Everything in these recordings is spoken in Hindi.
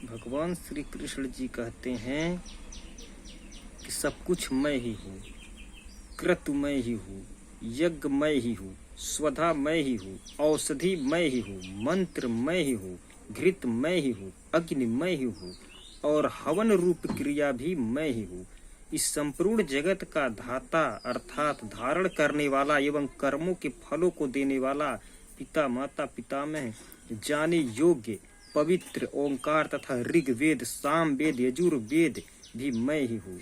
भगवान श्री कृष्ण जी कहते हैं कि सब कुछ मैं ही हूँ, क्रतु मैं ही हूँ, यज्ञ मैं ही हूँ, स्वधा मैं ही हूँ, औषधि मैं ही हूँ, मंत्र मैं ही हूँ, घृत मैं ही हूँ, अग्नि मैं ही हूँ और हवन रूप क्रिया भी मैं ही हूँ। इस संपूर्ण जगत का धाता अर्थात धारण करने वाला एवं कर्मों के फलों को देने वाला पिता माता पितामह जाने योग्य पवित्र ओंकार तथा ऋग्वेद सामवेद यजुर्वेद भी मैं ही हूँ।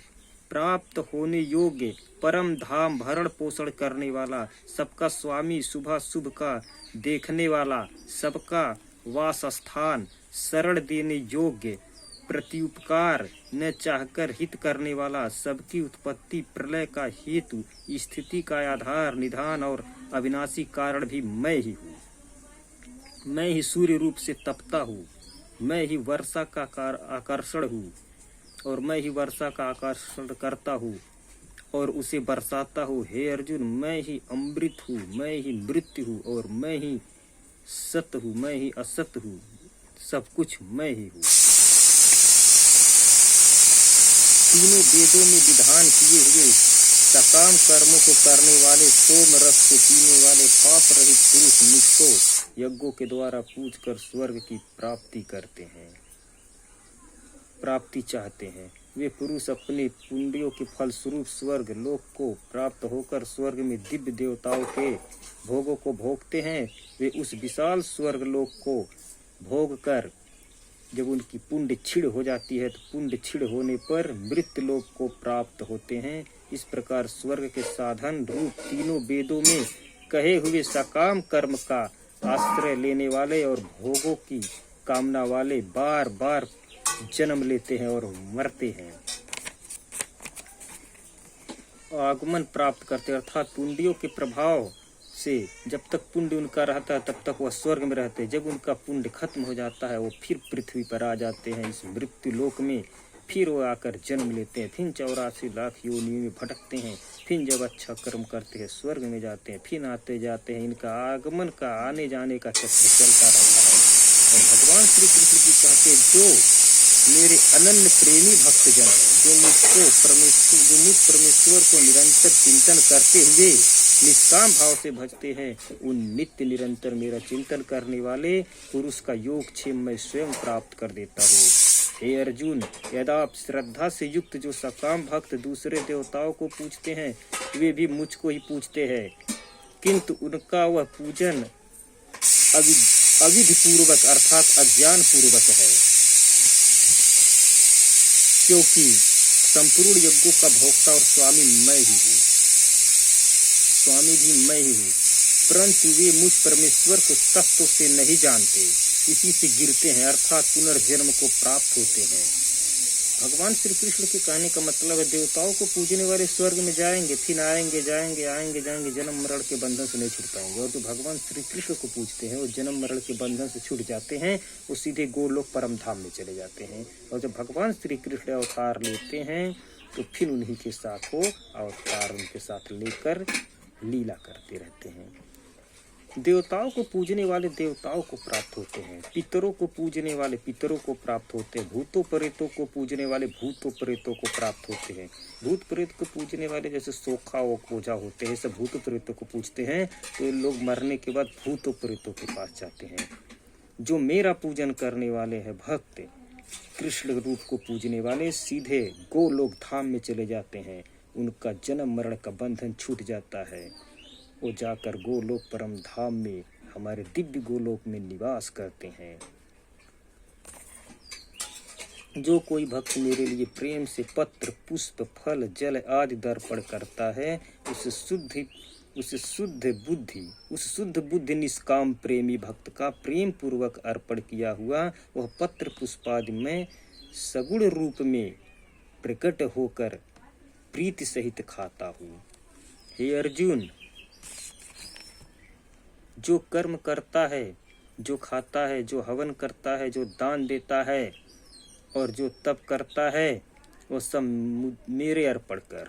प्राप्त होने योग्य परम धाम भरण पोषण करने वाला सबका स्वामी शुभ शुभ का देखने वाला सबका वास स्थान शरण देने योग्य प्रत्युपकार न चाहकर हित करने वाला सबकी उत्पत्ति प्रलय का हेतु स्थिति का आधार निधान और अविनाशी कारण भी मैं ही हूँ। मैं ही सूर्य रूप से तपता हूँ, मैं ही वर्षा का आकर्षण हूँ और मैं ही वर्षा का आकर्षण करता हूँ और उसे बरसाता हूँ। हे अर्जुन, मैं ही अमृत हूँ, मैं ही मृत्यु हूँ और मैं ही सत्य हूँ, मैं ही असत्य हूँ, सब कुछ मैं ही हूँ। तीनों वेदों में विधान किए हुए सकाम कर्मों को करने वाले सोम रस को पीने वाले पाप रहित पुरुष मुझको यज्ञों के द्वारा पूज कर स्वर्ग की प्राप्ति करते हैं, प्राप्ति चाहते हैं। वे पुरुष अपने पुण्यों के फलस्वरूप स्वर्ग लोक को प्राप्त होकर स्वर्ग में दिव्य देवताओं के भोगों को भोगते हैं। वे उस विशाल स्वर्ग लोक को भोग कर जब उनकी पुण्य क्षीण हो जाती है तो पुण्य क्षीण होने पर मृत्यु लोक को प्राप्त होते हैं। इस प्रकार स्वर्ग के साधन रूप तीनों वेदों में कहे हुए सकाम कर्म का आश्रय लेने वाले और भोगों की कामना वाले बार बार जन्म लेते हैं और मरते हैं, आगमन प्राप्त करते अर्थात पुण्यों के प्रभाव से जब तक पुण्य उनका रहता है तब तक वह स्वर्ग में रहते हैं। जब उनका पुण्य खत्म हो जाता है वो फिर पृथ्वी पर आ जाते हैं इस मृत्यु लोक में। फिर वो आकर जन्म लेते हैं, फिर 84 लाख योनियों में भटकते हैं, फिर जब अच्छा कर्म करते हैं स्वर्ग में जाते हैं, फिर आते जाते हैं। इनका आगमन का आने जाने का चक्र चलता रहता है। और भगवान श्री कृष्ण जी कहते हैं जो मेरे अनन्य प्रेमी भक्तजन हैं, जो मुझ परमेश्वर को निरंतर चिंतन करते हुए निष्काम भाव से भजते हैं, उन नित्य निरंतर मेरा चिंतन करने वाले पुरुष का योग क्षेम मैं स्वयं प्राप्त कर देता हूँ। हे अर्जुन, यदा आप श्रद्धा से युक्त जो सकाम भक्त दूसरे देवताओं को पूजते हैं वे भी मुझको ही पूजते हैं, किंतु उनका वह पूजन अविधि पूर्वक अर्थात अज्ञान पूर्वक है, क्योंकि संपूर्ण यज्ञों का भोक्ता और स्वामी मैं ही हूँ, स्वामी भी मैं ही हूँ। परंतु वे मुझ परमेश्वर को तत्व से नहीं जानते, इसी से गिरते हैं अर्थात पुनर्जन्म को प्राप्त होते हैं। भगवान श्री कृष्ण के कहने का मतलब है देवताओं को पूजने वाले स्वर्ग में जाएंगे, फिर आएंगे जाएंगे आएंगे जाएंगे, जन्म मरण के बंधन से नहीं छूट पाएंगे। और जो भगवान श्री कृष्ण को पूजते हैं वो जन्म मरण के बंधन से छूट जाते हैं, वो सीधे गोलोक परम धाम में चले जाते हैं। और जब भगवान श्री कृष्ण अवतार लेते हैं तो फिर उन्हीं के साथ वो अवतार उनके साथ लेकर लीला करते रहते हैं। देवताओं को पूजने वाले देवताओं को प्राप्त होते हैं, पितरों को पूजने वाले पितरों को प्राप्त होते हैं, भूतों प्रेतों को पूजने वाले भूतों प्रेतों को प्राप्त होते हैं। भूत प्रेत को पूजने वाले जैसे सोखा ओझा होते हैं, सब भूत प्रेतों को पूजते हैं तो लोग मरने के बाद भूतों प्रेतों के पास जाते हैं। जो मेरा पूजन करने वाले हैं भक्त कृष्ण रूप को पूजने वाले सीधे गोलोक धाम में चले जाते हैं, उनका जन्म मरण का बंधन छूट जाता है। वो जाकर गोलोक परम धाम में हमारे दिव्य गोलोक में निवास करते हैं। जो कोई भक्त मेरे लिए प्रेम से पत्र पुष्प फल जल आदि दर्पण करता है उस शुद्ध बुद्धि निष्काम प्रेमी भक्त का प्रेम पूर्वक अर्पण किया हुआ वह पत्र पुष्पादि में सगुण रूप में प्रकट होकर प्रीति सहित खाता हूँ। हे अर्जुन, जो कर्म करता है, जो खाता है, जो हवन करता है, जो दान देता है और जो तप करता है वो सब मेरे अर्पण कर।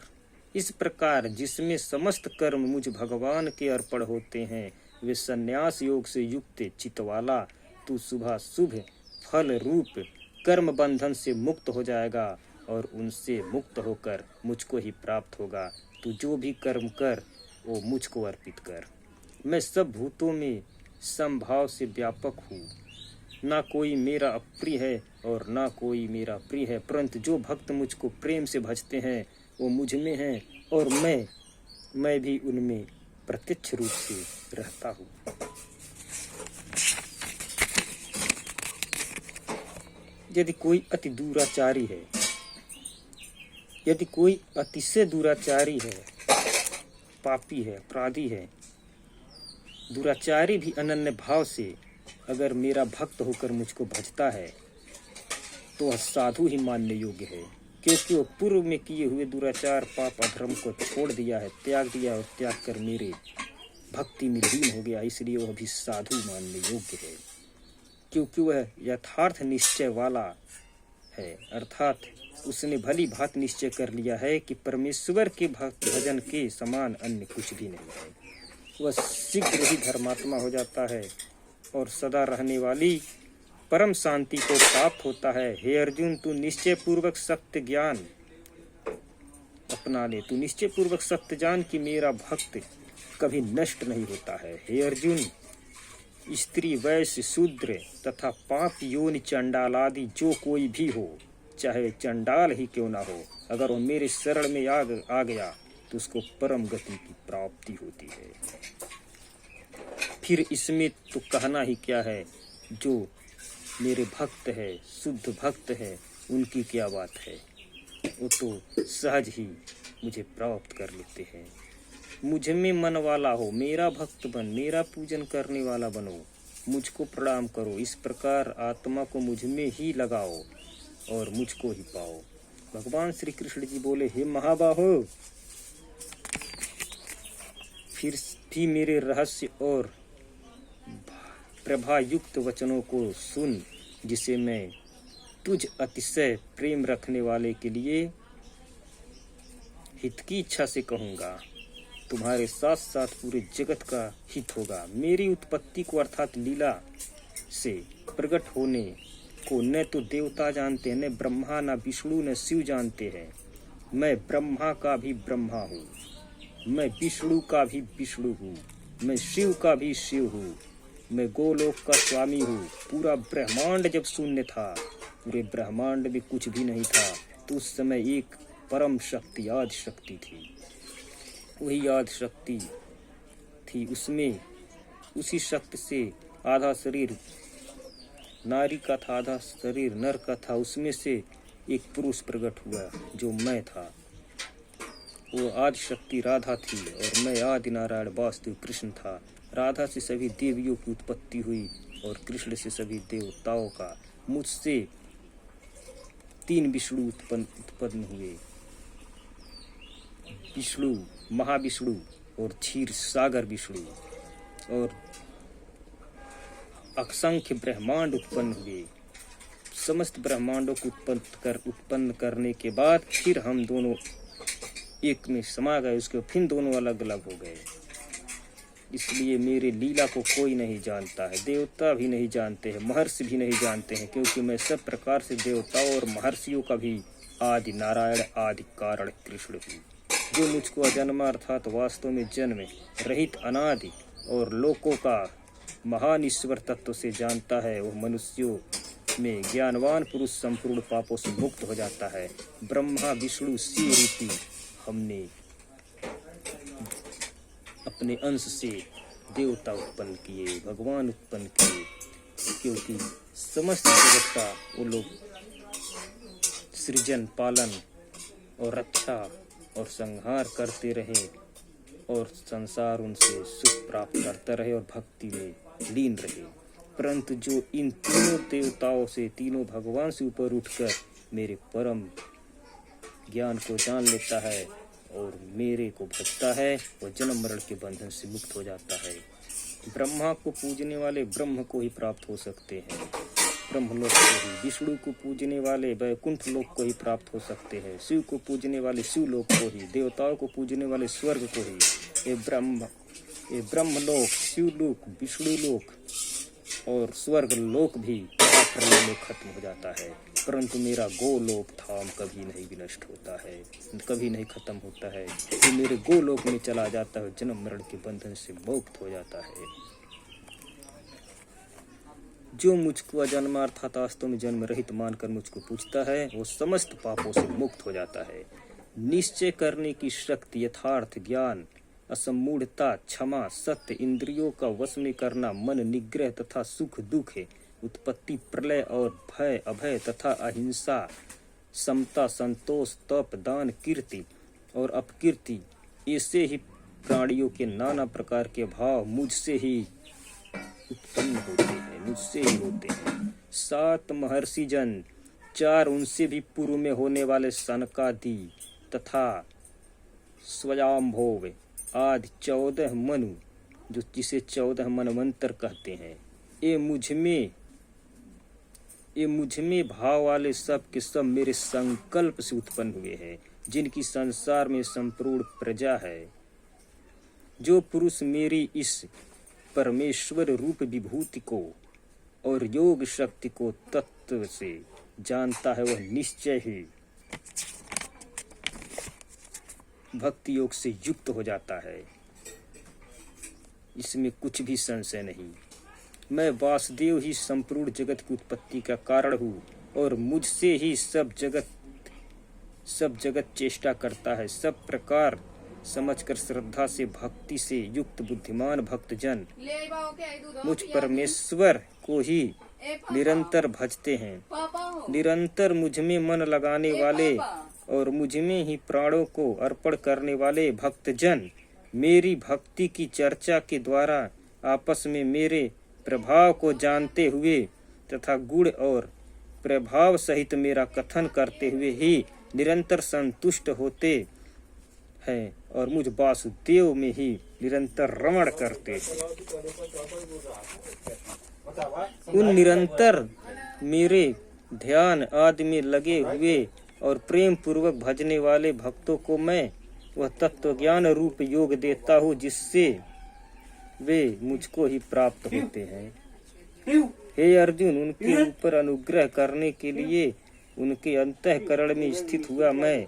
इस प्रकार जिसमें समस्त कर्म मुझ भगवान के अर्पण होते हैं वे संन्यास योग से युक्त चित्त वाला तू शुभ फल रूप कर्म बंधन से मुक्त हो जाएगा और उनसे मुक्त होकर मुझको ही प्राप्त होगा। तू जो भी कर्म कर वो मुझको अर्पित कर। मैं सब भूतों में समभाव से व्यापक हूँ। ना कोई मेरा अप्रिय है और ना कोई मेरा प्रिय है, परंतु जो भक्त मुझको प्रेम से भजते हैं वो मुझ में हैं और मैं भी उनमें प्रत्यक्ष रूप से रहता हूँ। यदि कोई अति दुराचारी है, यदि कोई अतिशय दुराचारी है, पापी है, अपराधी है, दुराचारी भी अनन्य भाव से अगर मेरा भक्त होकर मुझको भजता है तो वह साधु ही मानने योग्य है, क्योंकि वो पूर्व में किए हुए दुराचार पाप अधर्म को छोड़ दिया है, त्याग दिया और त्याग कर मेरे भक्ति में लीन हो गया, इसलिए वह भी साधु मानने योग्य है। क्योंकि वह यथार्थ निश्चय वाला है, अर्थात उसने भली भांति निश्चय कर लिया है कि परमेश्वर के भक्त भजन के समान अन्य कुछ भी नहीं है। वह शीघ्र ही धर्मात्मा हो जाता है और सदा रहने वाली परम शांति को प्राप्त होता है। हे अर्जुन, तू निश्चय पूर्वक सत्य ज्ञान अपना ले। तू निश्चय पूर्वक सत्य जान कि मेरा भक्त कभी नष्ट नहीं होता है। हे अर्जुन, स्त्री वैश्य शूद्र तथा पाप योनि चंडाल आदि जो कोई भी हो, चाहे चंडाल ही क्यों ना हो, अगर वो मेरे शरण में आ गया तो उसको परम गति की प्राप्ति होती है। फिर इसमें तो कहना ही क्या है, जो मेरे भक्त है, शुद्ध भक्त है, उनकी क्या बात है, वो तो सहज ही मुझे प्राप्त कर लेते हैं। मुझ में मन वाला हो, मेरा भक्त बन, मेरा पूजन करने वाला बनो, मुझको प्रणाम करो, इस प्रकार आत्मा को मुझ में ही लगाओ और मुझको ही पाओ। भगवान श्री कृष्ण जी बोले, हे महाबाहो, फिर भी मेरे रहस्य और प्रभा युक्त वचनों को सुन, जिसे मैं तुझ अतिशय प्रेम रखने वाले के लिए हित की इच्छा से कहूँगा। तुम्हारे साथ साथ पूरे जगत का हित होगा। मेरी उत्पत्ति को अर्थात लीला से प्रकट होने को न तो देवता जानते हैं, न ब्रह्मा, न विष्णु, न शिव जानते हैं। मैं ब्रह्मा का भी ब्रह्मा हूँ, मैं विष्णु का भी विष्णु हूँ, मैं शिव का भी शिव हूँ, मैं गोलोक का स्वामी हूँ। पूरा ब्रह्मांड जब शून्य था, पूरे ब्रह्मांड में कुछ भी नहीं था, तो उस समय एक परम शक्ति, आदि शक्ति थी। वही आदि शक्ति थी, उसमें उसी शक्ति से आधा शरीर नारी का था, आधा शरीर नर का था। उसमें से एक पुरुष प्रकट हुआ जो मैं था। वो आदि शक्ति राधा थी और मैं आदि नारायण वास्तु कृष्ण था। राधा से सभी देवियों की उत्पत्ति हुई और कृष्ण से सभी देवताओं का। मुझसे 3 विष्णु उत्पन्न हुए, विष्णु, महाविष्णु और क्षीर सागर विष्णु, और असंख्य ब्रह्मांड उत्पन्न हुए। समस्त ब्रह्मांडों को उत्पन्न करने के बाद फिर हम दोनों एक में समा गए, उसके फिर दोनों अलग अलग हो गए। इसलिए मेरे लीला को कोई नहीं जानता है, देवता भी नहीं जानते हैं, महर्षि भी नहीं जानते हैं, क्योंकि मैं सब प्रकार से देवताओं और महर्षियों का भी आदि नारायण, आदि कारण कृष्ण हूँ। जो मुझको अजन्मा अर्थात वास्तव में जन्म रहित अनादि और लोकों का महान ईश्वर तत्व से जानता है, वो मनुष्यों में ज्ञानवान पुरुष संपूर्ण पापों से मुक्त हो जाता है। ब्रह्मा विष्णु शिव रूपी हमने अपने अंश से देवता उत्पन्न किए, भगवान उत्पन्न किए, क्योंकि समस्त जगत का वो लोग सृजन, पालन और रक्षा और संहार करते रहे और संसार उनसे सुख प्राप्त करता रहे और भक्ति में लीन रहे। परंतु जो इन तीनों देवताओं से, तीनों भगवान से ऊपर उठकर मेरे परम ज्ञान को जान लेता है और मेरे को भजता है, वह जन्म मरण के बंधन से मुक्त हो जाता है। ब्रह्मा को पूजने वाले ब्रह्म को ही प्राप्त हो सकते हैं, ब्रह्मलोक को ही। विष्णु को पूजने वाले वैकुंठ लोक को ही प्राप्त हो सकते हैं। शिव को पूजने वाले शिवलोक को ही, देवताओं को पूजने वाले स्वर्ग को ही। ये ब्रह्मलोक, शिवलोक, विष्णु लोक और स्वर्ग लोक भी प्रलय में खत्म हो जाता है, परंतु मेरा गोलोक धाम कभी नहीं विनष्ट होता है, कभी नहीं खत्म होता है। जो मेरे गोलोक में चला जाता है जन्म मरण के बंधन से मुक्त हो जाता है। जो मुझको अजन्मा अर्थात वास्तव में जन्म रहित मानकर मुझको पूछता है वो समस्त पापों से मुक्त हो जाता है। निश्चय करने की शक्ति, यथार्थ ज्ञान, असमूढ़ता, क्षमा, सत्य, इंद्रियों का वश में करना, मन निग्रह तथा सुख दुख, उत्पत्ति प्रलय और भय अभय तथा अहिंसा, समता, संतोष, तप, दान, कीर्ति और अपकीर्ति, ऐसे ही प्राणियों के नाना प्रकार के भाव मुझसे ही उत्पन्न होते हैं, मुझसे ही होते हैं। 7 महर्षि जन, 4 उनसे भी पूर्व में होने वाले सनकादि तथा स्वयंभोव आदि 14 मनु, जो जिसे 14 मनवंतर कहते हैं, ये मुझ में भाव वाले सब के सब मेरे संकल्प से उत्पन्न हुए हैं, जिनकी संसार में संपूर्ण प्रजा है। जो पुरुष मेरी इस परमेश्वर रूप विभूति को और योग शक्ति को तत्व से जानता है वह निश्चय ही भक्ति योग से युक्त हो जाता है, इसमें कुछ भी संशय नहीं। मैं वासुदेव ही संपूर्ण जगत की उत्पत्ति का कारण हूँ और मुझसे ही सब जगत चेष्टा करता है। सब प्रकार समझकर श्रद्धा से भक्ति से युक्त बुद्धिमान भक्तजन मुझ परमेश्वर को ही निरंतर भजते हैं। निरंतर मुझ में मन लगाने वाले और मुझ में ही प्राणों को अर्पण करने वाले भक्तजन मेरी भक्ति की चर्चा के द्वारा आपस में मेरे प्रभाव को जानते हुए तथा गुण और प्रभाव सहित मेरा कथन करते हुए ही निरंतर संतुष्ट होते हैं और मुझ वासुदेव में ही निरंतर रमण करते हैं। उन निरंतर मेरे ध्यान आदि में लगे हुए और प्रेम पूर्वक भजने वाले भक्तों को मैं वह तत्व ज्ञान रूप योग देता हूँ जिससे वे मुझको ही प्राप्त होते हैं। हे अर्जुन, उनके ऊपर अनुग्रह करने के लिए उनके अंतःकरण में स्थित हुआ मैं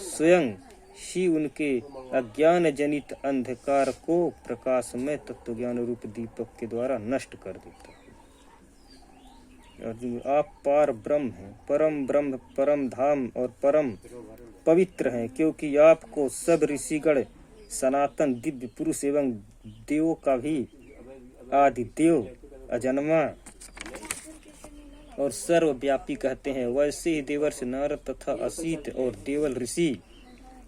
स्वयं ही उनके अज्ञान जनित अंधकार को प्रकाशमय तत्व ज्ञान रूप दीपक के द्वारा नष्ट कर देता हूँ। अर्जुन, आप पार ब्रह्म हैं, परम ब्रह्म, परम धाम और परम पवित्र हैं, क्योंकि आपको सब ऋषिगण, सनातन दिव्य पुरुष एवं देवों का भी आदि देव, अजन्मा और सर्वव्यापी कहते हैं। वैसे ही देवर्षि नारद तथा असीत और देवल ऋषि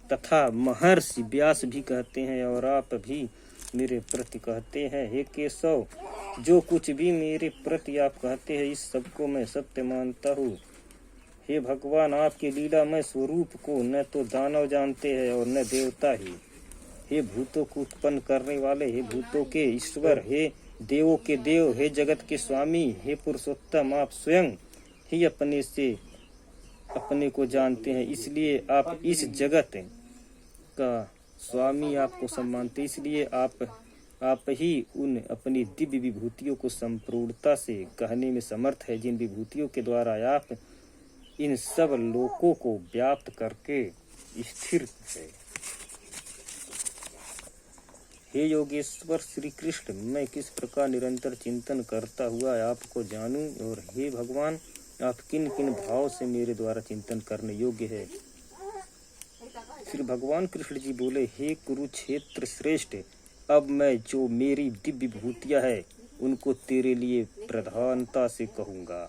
तथा महर्षि व्यास भी कहते हैं और आप भी मेरे प्रति कहते हैं। हे केशव, जो कुछ भी मेरे प्रति आप कहते हैं इस सबको मैं सत्य मानता हूँ। हे भगवान, आपके लीलामय स्वरूप को न तो दानव जानते हैं और न देवता ही। हे भूतों को उत्पन्न करने वाले, हे भूतों के ईश्वर, हे देवों के देव, हे जगत के स्वामी, हे पुरुषोत्तम, आप स्वयं ही अपने से अपने को जानते हैं, इसलिए आप इस जगत का स्वामी आपको सम्मानते, इसलिए आप ही उन अपनी दिव्य विभूतियों को संपूर्णता से कहने में समर्थ है, जिन विभूतियों के द्वारा आप इन सब लोकों को व्याप्त करके स्थिर है। हे योगेश्वर श्री कृष्ण, मैं किस प्रकार निरंतर चिंतन करता हुआ आपको जानूं, और हे भगवान, आप किन किन भाव से मेरे द्वारा चिंतन करने योग्य है। श्री भगवान कृष्ण जी बोले, हे कुरुक्षेत्र श्रेष्ठ, अब मैं जो मेरी दिव्य विभूतियां है उनको तेरे लिए प्रधानता से कहूंगा।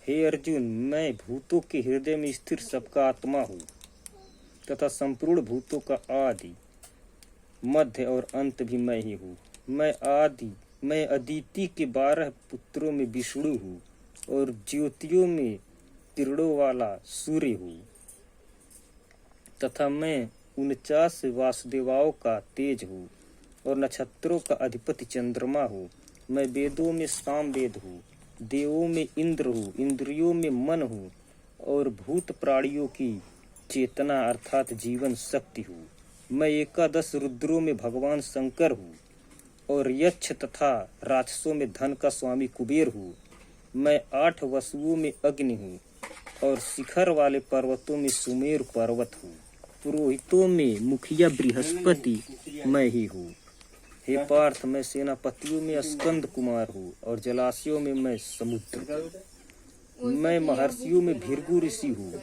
हे अर्जुन, मैं भूतों के हृदय में स्थिर सबका आत्मा हूँ तथा संपूर्ण भूतों का आदि, मध्य और अंत भी मैं ही हूँ। मैं अदिति के 12 पुत्रों में विष्णु हूँ और ज्योतियों में किरणों वाला सूर्य हूँ तथा मैं 49 वासुदेवाओं का तेज हूँ और नक्षत्रों का अधिपति चंद्रमा हूँ। मैं वेदों में सामवेद हूँ, देवों में इंद्र हूँ, इंद्रियों में मन हूँ और भूत प्राणियों की चेतना अर्थात जीवन शक्ति हूँ। मैं 11 रुद्रों में भगवान शंकर हूँ और यक्ष तथा राक्षसों में धन का स्वामी कुबेर हूँ। मैं 8 वसुओं में अग्नि हूँ और शिखर वाले पर्वतों में सुमेर पर्वत हूँ। पुरोहितों में मुखिया बृहस्पति मैं ही हूँ। हे पार्थ, मैं सेनापतियों में स्कंद कुमार हूँ और जलाशयों में मैं समुद्र हूँ। मैं महर्षियों में भृगु ऋषि हूँ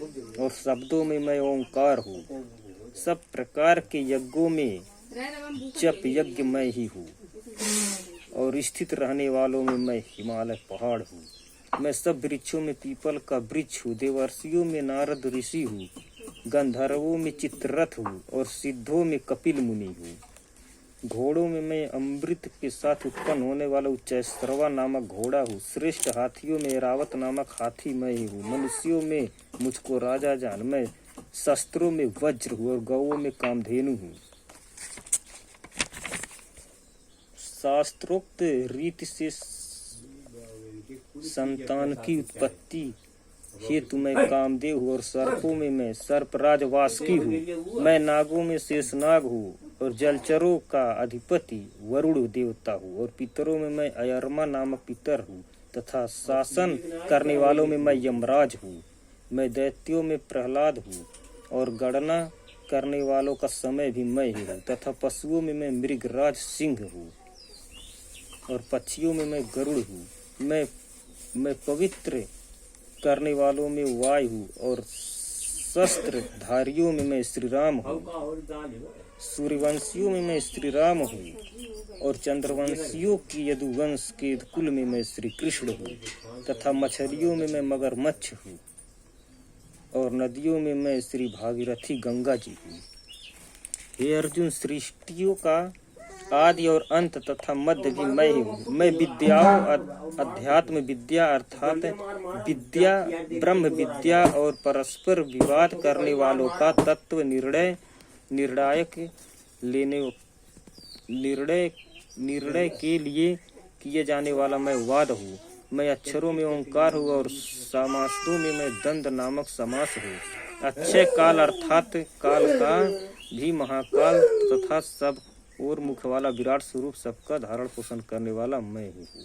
और शब्दों में मैं ओंकार हूँ। सब प्रकार के यज्ञों में जप यज्ञ मैं ही हूँ और स्थित रहने वालों में मैं हिमालय पहाड़ हूँ। मैं सब वृक्षों में पीपल का वृक्ष हूँ। देवर्षियों में नारद ऋषि हूँ, गंधर्वों में चित्ररथ हूँ और सिद्धों में कपिल मुनि हूँ। घोड़ों में मैं अमृत के साथ उत्पन्न होने वाला उच्चैश्रवा नामक घोड़ा हूँ। श्रेष्ठ हाथियों में ऐरावत नामक हाथी मैं ही हूँ। मनुष्यों में मुझको राजा जान। मैं शस्त्रों में वज्र हूँ और गौओं में कामधेनु हूँ। शास्त्रोक्त रीति से संतान की उत्पत्ति हेतु मैं कामदेव हूँ और सर्पों में मैं सर्पराज वासुकी हूँ। मैं नागों में शेषनाग हूँ और जलचरों का अधिपति वरुण देवता हूँ और पितरों में मैं अयरमा नामक पितर हूँ तथा शासन करने वालों में मैं यमराज हूँ। मैं दैत्यों में प्रहलाद हूँ और गणना करने वालों का समय भी मैं ही हूँ तथा पशुओं में मैं मृगराज सिंह हूँ और पक्षियों में मैं गरुड़ हूँ। मैं पवित्र करने वालों में वायु हूँ और शस्त्र धारियों में मैं श्री राम हूँ। सूर्यवंशियों में मैं श्री राम हूँ और चंद्रवंशियों की यदुवंश के कुल में मैं श्री कृष्ण हूँ तथा मछलियों में मैं मगरमच्छ हूँ और नदियों में मैं श्री भागीरथी गंगा जी हूँ। हे अर्जुन, सृष्टियों का आदि और अंत तथा मध्य भी मैं ही हूँ। मैं विद्याओं, अध्यात्म विद्या अर्थात विद्या, ब्रह्म विद्या और परस्पर विवाद करने वालों का तत्व निर्णय के लिए किए जाने वाला मैं वाद हूँ। मैं अक्षरों में ओंकार हूँ और समासों में मैं दंड नामक समास हूँ। अक्षय काल अर्थात काल का भी महाकाल तथा सब और मुख वाला विराट स्वरूप सबका धारण पोषण करने वाला मैं ही हूँ।